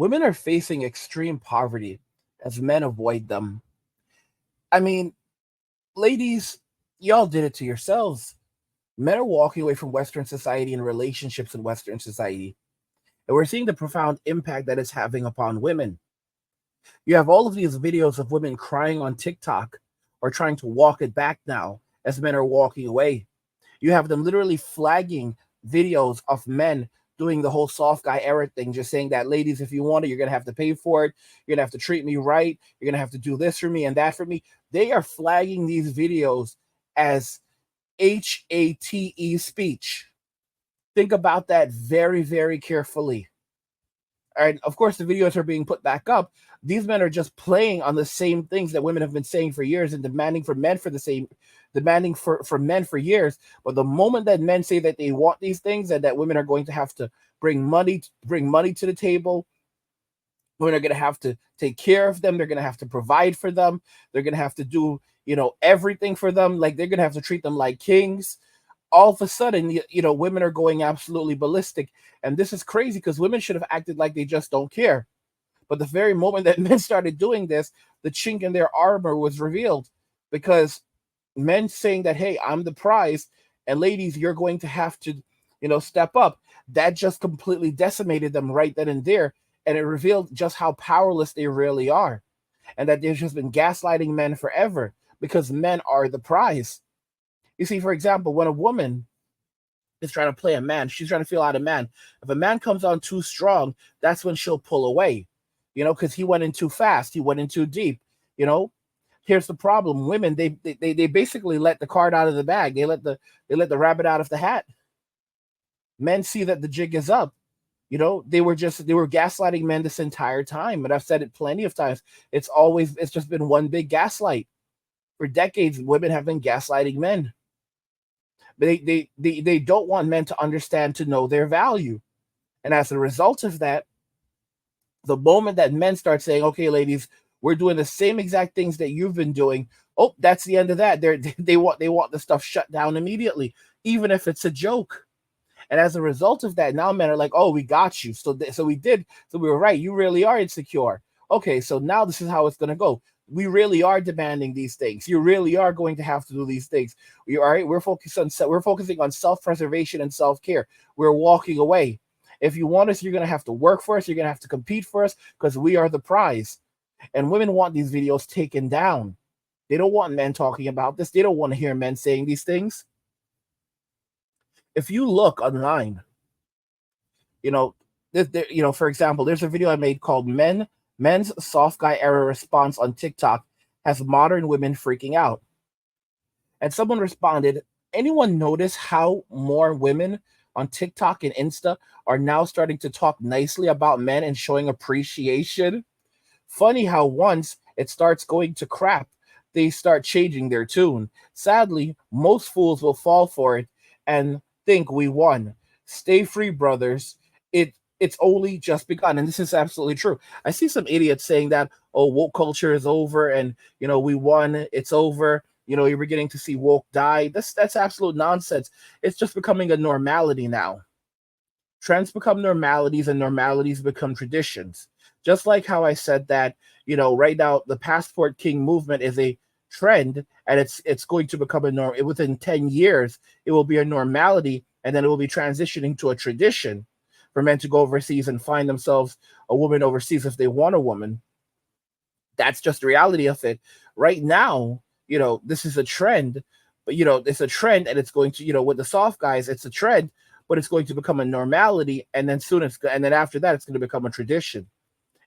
Women are facing extreme poverty as men avoid them. I mean, ladies, y'all did it to yourselves. Men are walking away from Western society and relationships in Western society. And we're seeing the profound impact that it's having upon women. You have all of these videos of women crying on TikTok or trying to walk it back now as men are walking away. You have them literally flagging videos of men doing the whole soft guy era thing, just saying that, ladies, if you want it, you're going to have to pay for it. You're going to have to treat me right. You're going to have to do this for me and that for me. They are flagging these videos as HATE speech. Think about that very, very carefully. And of course, the videos are being put back up. These men are just playing on the same things that women have been saying for years and demanding for men for the same, demanding for men for years. But the moment that men say that they want these things and that women are going to have to bring money to the table, women are going to have to take care of them. They're going to have to provide for them. They're going to have to do, everything for them. Like they're going to have to treat them like kings. All of a sudden, women are going absolutely ballistic. And this is crazy because women should have acted like they just don't care. But the very moment that men started doing this, the chink in their armor was revealed because men saying that, hey, I'm the prize, and ladies, you're going to have to, step up. That just completely decimated them right then and there. And it revealed just how powerless they really are. And that they've just been gaslighting men forever because men are the prize. You see, for example, when a woman is trying to play a man, she's trying to feel out a man. If a man comes on too strong, that's when she'll pull away, because he went in too fast, he went in too deep. Here's the problem: women, they basically let the card out of the bag. They let the rabbit out of the hat. Men see that the jig is up. They were gaslighting men this entire time, and I've said it plenty of times. It's just been one big gaslight. For decades, women have been gaslighting men. They don't want men to understand, to know their value. And as a result of that, the moment that men start saying, okay, ladies, we're doing the same exact things that you've been doing, oh, that's the end of that. They want the stuff shut down immediately, even if it's a joke. And as a result of that, now men are like, oh, we got you. So we were right. You really are insecure. Okay, so now this is how it's going to go. We really are demanding these things. You really are going to have to do these things. We're focusing on self-preservation and self-care. We're walking away. If you want us, you're going to have to work for us. You're going to have to compete for us because we are the prize. And women want these videos taken down. They don't want men talking about this. They don't want to hear men saying these things. If you look online, for example, there's a video I made called Men's Soft Guy Era Response on TikTok Has Modern Women Freaking Out. And someone responded, anyone notice how more women on TikTok and Insta are now starting to talk nicely about men and showing appreciation? Funny how once it starts going to crap, they start changing their tune. Sadly, most fools will fall for it and think we won. Stay free, brothers. It's only just begun. And this is absolutely true. I see some idiots saying that, oh, woke culture is over and we won, it's over. You're beginning to see woke die. That's absolute nonsense. It's just becoming a normality now. Trends become normalities and normalities become traditions. Just like how I said that, right now the Passport King movement is a trend and it's going to become a norm. Within 10 years, it will be a normality and then it will be transitioning to a tradition for men to go overseas and find themselves a woman overseas if they want a woman. That's just the reality of it. Right now, this is a trend, but it's a trend and it's going to, with the soft guys, it's a trend, but it's going to become a normality. And then and then after that, it's going to become a tradition.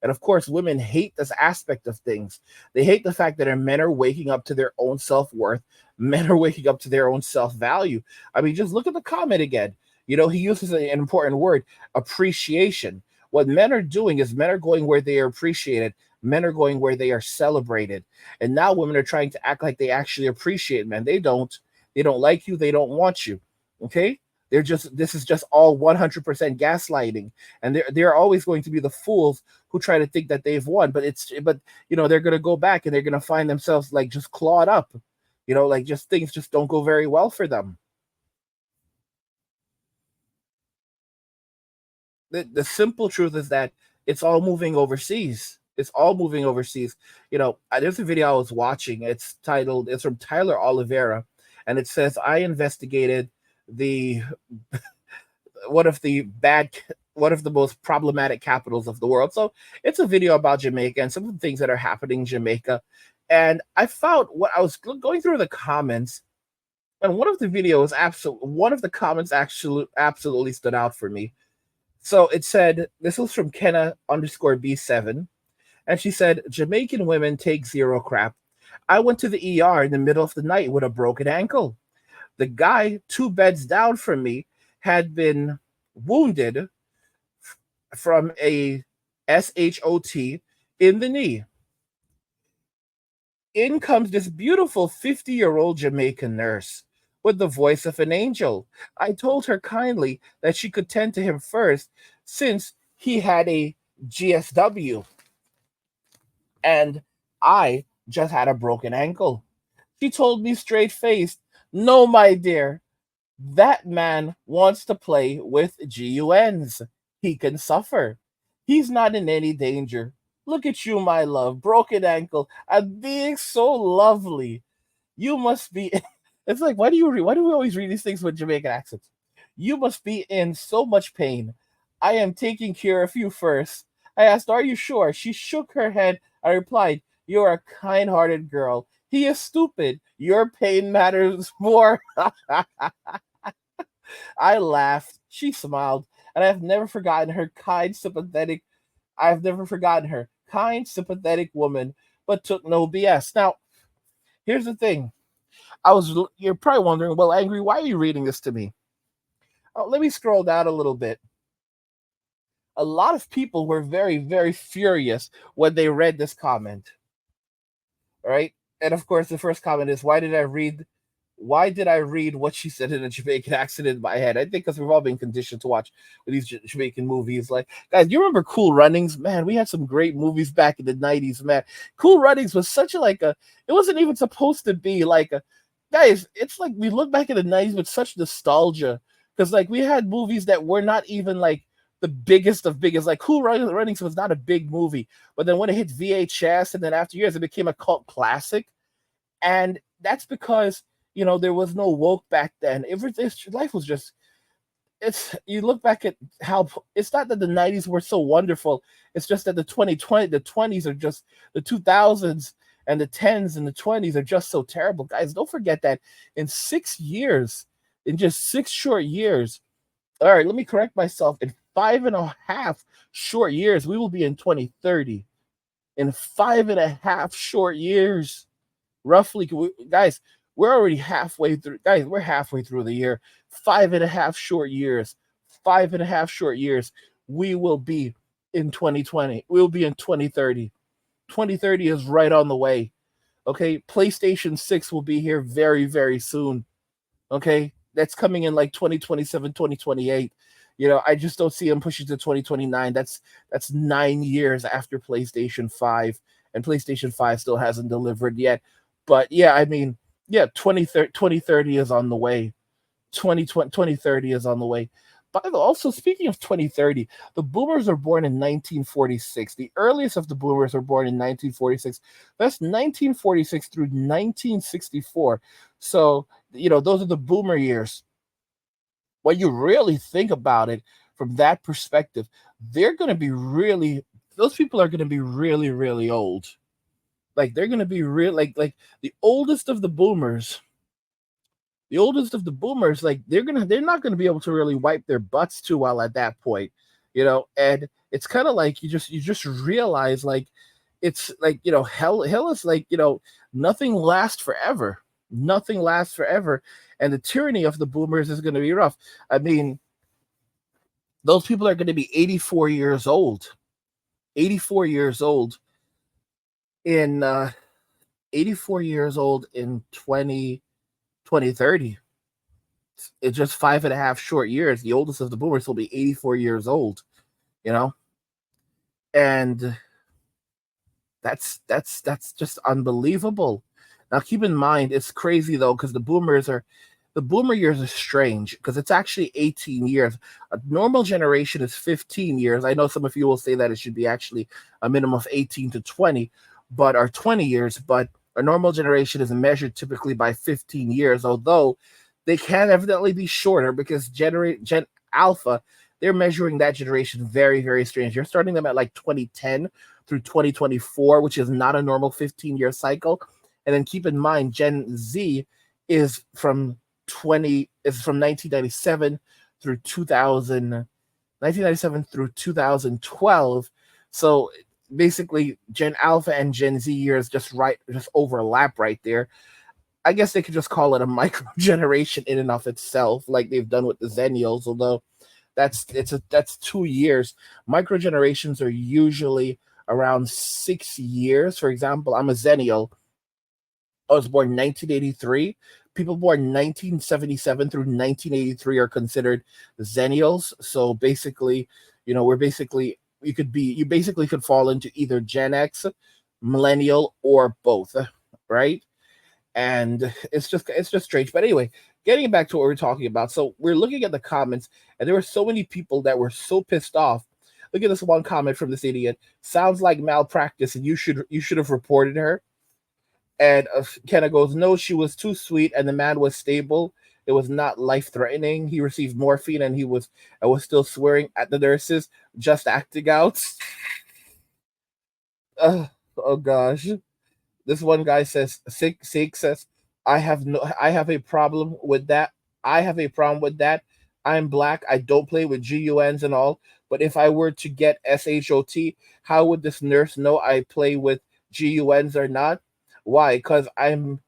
And of course, women hate this aspect of things. They hate the fact that men are waking up to their own self-worth. Men are waking up to their own self-value. I mean, just look at the comment again. He uses an important word, appreciation. What men are doing is men are going where they are appreciated. Men are going where they are celebrated. And now women are trying to act like they actually appreciate men. They don't. They don't like you. They don't want you. Okay? This is just all 100% gaslighting. And they're always going to be the fools who try to think that they've won. But they're going to go back and they're going to find themselves like just clawed up. Like just things just don't go very well for them. The simple truth is that It's all moving overseas. It's all moving overseas. There's a video I was watching. It's from Tyler Oliveira, and it says, I investigated the one of the bad one of the most problematic capitals of the world. So it's a video about Jamaica and some of the things that are happening in Jamaica. And I found, what I was going through the comments, and one of the comments actually absolutely stood out for me. So it said, this was from Kenna underscore B7, and she said, Jamaican women take zero crap. I went to the ER in the middle of the night with a broken ankle. The guy 2 beds down from me had been wounded from a SHOT in the knee. In comes this beautiful 50-year-old Jamaican nurse with the voice of an angel. I told her kindly that she could tend to him first since he had a GSW and I just had a broken ankle. She told me straight faced, no, my dear, that man wants to play with GUNs. He can suffer. He's not in any danger. Look at you, my love, broken ankle, and being so lovely. You must be. It's like, why do we always read these things with Jamaican accents? You must be in so much pain. I am taking care of you first. I asked, are you sure? She shook her head. I replied, you're a kind hearted girl. He is stupid. Your pain matters more. I laughed. She smiled, and I've never forgotten her kind, sympathetic woman, but took no BS. Now, here's the thing. You're probably wondering, well, Angry, why are you reading this to me? Oh, let me scroll down a little bit. A lot of people were very, very furious when they read this comment. All right. And of course, the first comment is, why did I read what she said in a Jamaican accent in my head? I think because we've all been conditioned to watch these Jamaican movies. Like, guys, do you remember Cool Runnings? Man, we had some great movies back in the 90s, man. Cool Runnings was such it wasn't even supposed to be like a, guys, it's like we look back in the 90s with such nostalgia. Because, like, we had movies that were not even like the biggest of biggest. Like, Cool Runnings was not a big movie. But then when it hit VHS and then after years, it became a cult classic. And that's because there was no woke back then. Life was just, you look back at how, it's not that the 90s were so wonderful. It's just that the 20s are just, the 2000s and the 10s and the 20s are just so terrible. Guys, don't forget that in just 6 short years, all right, let me correct myself. In 5.5 short years, we will be in 2030. In 5.5 short years, roughly, guys, we're already halfway through. Guys, we're halfway through the year. 5.5 short years. 5.5 short years. We will be in 2020. We'll be in 2030. 2030 is right on the way. Okay. PlayStation 6 will be here very, very soon. Okay. That's coming in like 2027, 2028. I just don't see them pushing to 2029. That's 9 years after PlayStation 5, and PlayStation 5 still hasn't delivered yet. But yeah, I mean, yeah, 2030 is on the way. 2030 is on the way. By the way, also speaking of 2030, the boomers are born in 1946. The earliest of the boomers are born in 1946. That's 1946 through 1964. So, those are the boomer years. When you really think about it from that perspective, those people are going to be really, really old. Like, they're going to be real, like the oldest of the boomers. Like, they're not going to be able to really wipe their butts too well at that point. And it's kind of like you just realize, like, it's like, hell is like, nothing lasts forever. Nothing lasts forever. And the tyranny of the boomers is going to be rough. I mean, those people are going to be 84 years old. 84 years old in 84 years old in 2030. It's just 5.5 short years. The oldest of the boomers will be 84 years old, and that's just unbelievable. Now, keep in mind, it's crazy though, because the boomers are, The boomer years is strange because it's actually 18 years. A normal generation is 15 years. I know some of you will say that it should be actually a minimum of 18 to 20, but or 20 years, but a normal generation is measured typically by 15 years, although they can evidently be shorter because Gen Alpha, they're measuring that generation very, very strange. You're starting them at like 2010 through 2024, which is not a normal 15-year cycle. And then keep in mind, Gen Z is from 1997 through 1997 through 2012. So basically, Gen Alpha and Gen Z years just overlap right there. I guess they could just call it a micro generation in and of itself, like they've done with the Zennials. Although that's 2 years. Micro generations are usually around 6 years. For example, I'm a Zennial. I was born 1983. People born 1977 through 1983 are considered Zennials. So basically, we're basically you basically could fall into either Gen X, millennial, or both, right? And it's just strange. But anyway, getting back to what we're talking about. So we're looking at the comments, and there were so many people that were so pissed off. Look at this one comment from this idiot. Sounds like malpractice, and you should have reported her. And Kenna goes, no, she was too sweet, and the man was stable. It was not life threatening. He received morphine, and I was still swearing at the nurses, just acting out. Oh gosh. This one guy says, Sake says, I have a problem with that. I have a problem with that. I'm black. I don't play with GUNs and all. But if I were to get SHOT, how would this nurse know I play with GUNs or not? Why? Because I'm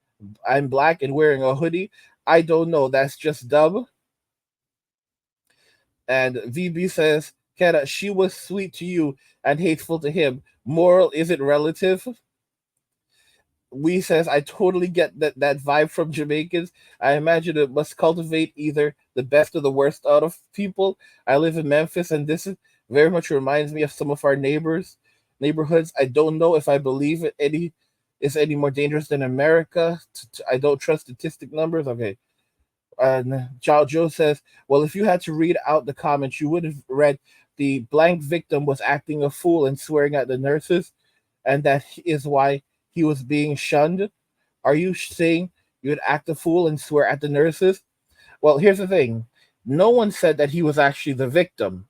black and wearing a hoodie. I don't know. That's just dumb. And VB says, Kenna, she was sweet to you and hateful to him. Moral isn't relative. We says, I totally get that vibe from Jamaicans. I imagine it must cultivate either the best or the worst out of people. I live in Memphis, and this very much reminds me of some of our neighborhoods. I don't know if I believe it any is any more dangerous than America. I don't trust statistic numbers. Okay. And Joe says, well, if you had to read out the comments, you would have read the blank victim was acting a fool and swearing at the nurses, and that is why he was being shunned. Are you saying you'd act a fool and swear at the nurses? Well, here's the thing. No one said that he was actually the victim.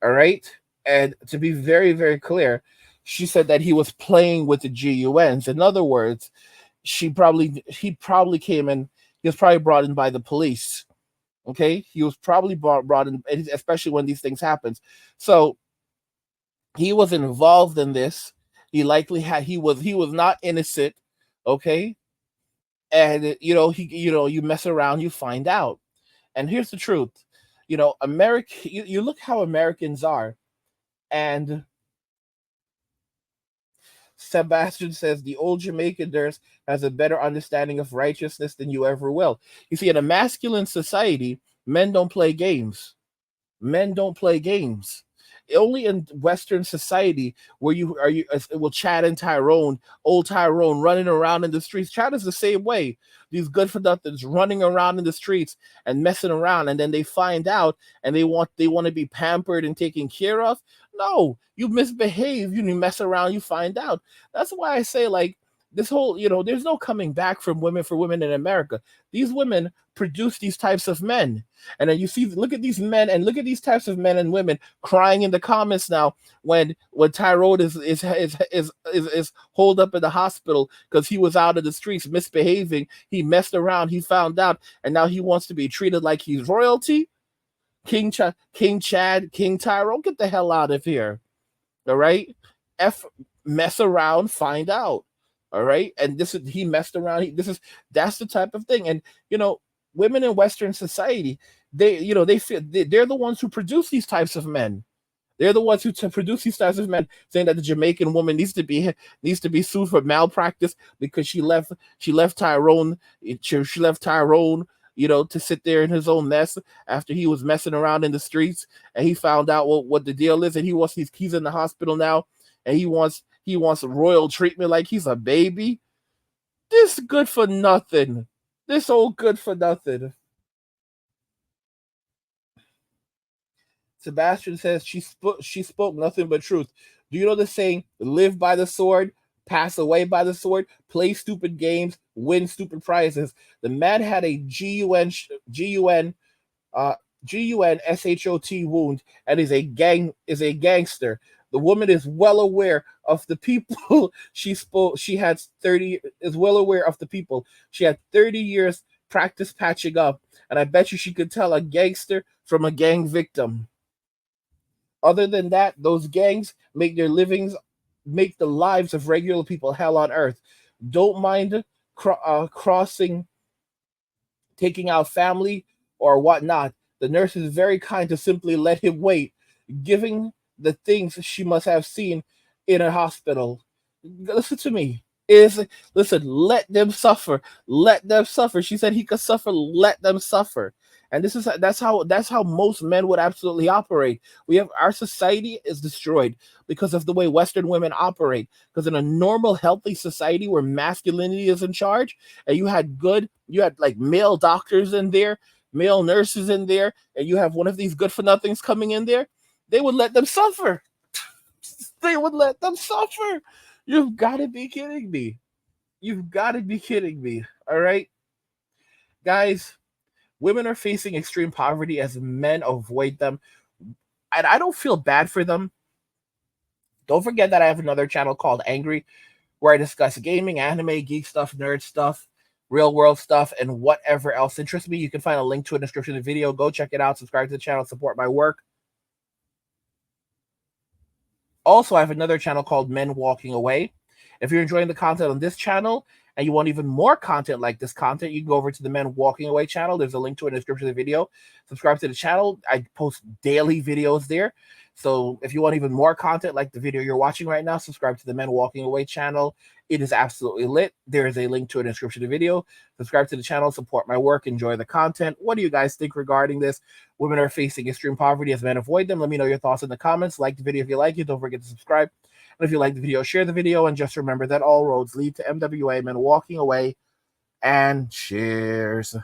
All right. And to be very, very clear, she said that he was playing with the GUNs. In other words, he probably came in, he was probably brought in by the police. Okay. He was probably brought in, especially when these things happens. So he was involved in this. He was not innocent. Okay. And you mess around, you find out. And here's the truth. America, you look how Americans are. And Sebastian says the old Jamaican nurse has a better understanding of righteousness than you ever will. You see, in a masculine society, men don't play games. Men don't play games. Only in Western society where will Chad and Tyrone, old Tyrone, running around in the streets. Chad is the same way. These good for nothings running around in the streets and messing around, and then they find out and they want to be pampered and taken care of. No, you misbehave, you mess around, you find out. That's why I say, like, this whole, there's no coming back from women for women in America. These women produce these types of men. And then you see, look at these men and look at these types of men and women crying in the comments now when Tyrone is holed up in the hospital because he was out of the streets misbehaving. He messed around, he found out, and now he wants to be treated like he's royalty. King Chad, King Tyrone, get the hell out of here. All right, mess around, find out. All right, and he messed around. That's the type of thing, and women in Western society, they feel they're the ones who produce these types of men. They're the ones who to produce these types of men, saying that the Jamaican woman needs to be sued for malpractice because she left Tyrone she left Tyrone to sit there in his own mess after he was messing around in the streets, and he found out what the deal is, and he's in the hospital now, and he wants royal treatment like he's a baby. This good for nothing. This old good for nothing. Sebastian says she spoke nothing but truth. Do you know the saying, live by the sword, pass away by the sword, play stupid games, win stupid prizes? The man had a uh, GUN wound and is a gangster. The woman is well aware of the people she spoke. She had 30 is well aware of the people. She had 30 years practice patching up, and I bet you she could tell a gangster from a gang victim. Other than that, those gangs make the lives of regular people hell on earth. Don't mind crossing, taking out family or whatnot. The nurse is very kind to simply let him wait, giving the things she must have seen in a hospital. Listen to me. Is Listen, let them suffer. Let them suffer. She said he could suffer, let them suffer. And that's how most men would absolutely operate. We have Our society is destroyed because of the way Western women operate. Because in a normal, healthy society where masculinity is in charge, and you had like male doctors in there, male nurses in there, and you have one of these good for nothings coming in there, they would let them suffer. They would let them suffer. You've got to be kidding me. You've got to be kidding me. All right, guys, women are facing extreme poverty as men avoid them. And I don't feel bad for them. Don't forget that I have another channel called Angry where I discuss gaming, anime, geek stuff, nerd stuff, real world stuff, and whatever else interests me. You can find a link to it in the description of the video. Go check it out. Subscribe to the channel. Support my work. Also, I have another channel called Men Walking Away. If you're enjoying the content on this channel and you want even more content like this content, you can go over to the Men Walking Away channel. There's a link to it in the description of the video. Subscribe to the channel. I post daily videos there. So if you want even more content like the video you're watching right now, subscribe to the Men Walking Away channel. It is absolutely lit. There is a link to it in the description of the video. Subscribe to the channel, support my work, enjoy the content. What do you guys think regarding this? Women are facing extreme poverty as men avoid them. Let me know your thoughts in the comments. Like the video if you like it. Don't forget to subscribe. And if you like the video, share the video. And just remember that all roads lead to MWA, Men Walking Away. And cheers.